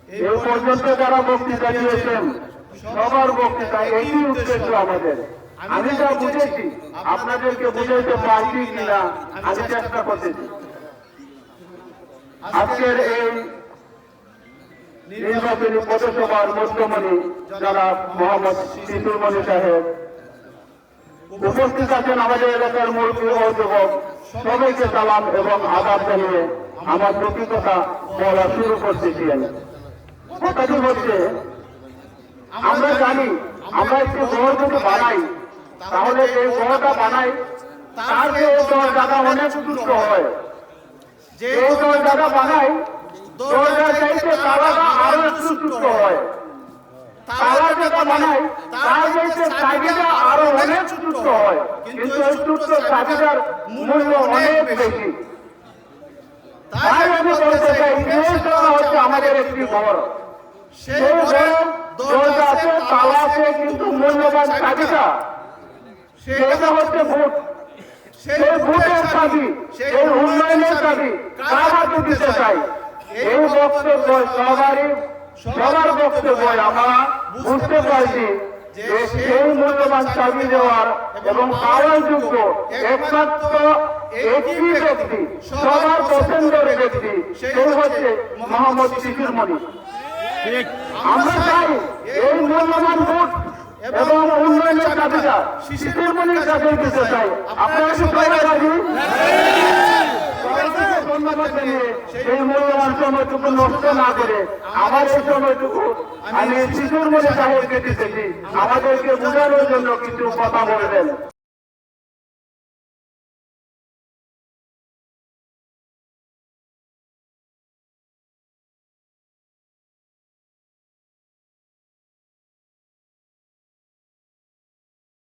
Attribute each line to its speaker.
Speaker 1: এই পর্যন্ত যারা বক্তৃতা দিয়েছেন সবার বক্তৃতা এই উদ্দেশ্য আমাদের। আমি যা বুঝেছি আপনাদেরকে বুঝাইতে পারছি কিনা আমি চেষ্টা করতেছি। আজকের এই নির্বাচনী পৌরসভার মধ্যমণি যারা মোহাম্মদ শিশুর মনি সাহেব উপস্থিত আছেন, আমাদের এলাকার মুরব্বী ও যুবক সবাইকে সালাম এবং আদাব জানিয়ে আমার দুটি কথা বলা শুরু করতেছি। কথাটি হচ্ছে, আমরা জানি আমরা একটি ঘর যদি বানাই তাহলে এই ঘরটা বানাই তার যে জায়গা অনেক সুস্থ হয়, যে জায়গা বানাই দরজা চাইতে তালাটা আরো একটু সুস্থ হয়, তালা যেটা বানাই তার চাইতে চাবিটা আরো অনেক সুস্থ হয়, কিন্তু এই সুস্থ চাবিটার মূল্য অনেক বেশি। তাই আমি বলতে চাই এই জায়গা হচ্ছে আমাদের একটি ঘর, সেই ঘরে দরজা আছে তালা আছে, কিন্তু মূল্যবান চাবিটা সেটা হচ্ছে ভোট। সেই ভোটের চাবি, সেই উন্নয়নের চাবি কার হাতে দিতে চাই? এই বক্তব্য সবার বক্তব্য আমরা বুঝতে পারছি যে সেই মূল্যবান চাবি দেওয়ার এবং পাওয়ার যোগ্য একমাত্র একটি ব্যক্তি, সবার পছন্দের ব্যক্তি, সেই হচ্ছে মোহাম্মদ শিশুর মনি। আমরা চাই এই মূল্যবান ভোট এবং উন্নয়নের চাবিটা শিশুর মনির কাছে দিতে চাই। আপনারা কি সবাই রাজি? ধন্যবাদ জানিয়ে সেই মূল্যবান সময়টুকু নষ্ট না করে আমার এই সময়টুকু আমি শিশুর মনি সাহেবকে দিতেছি, আমাদেরকে বোঝানোর জন্য কিছু কথা বলবেন।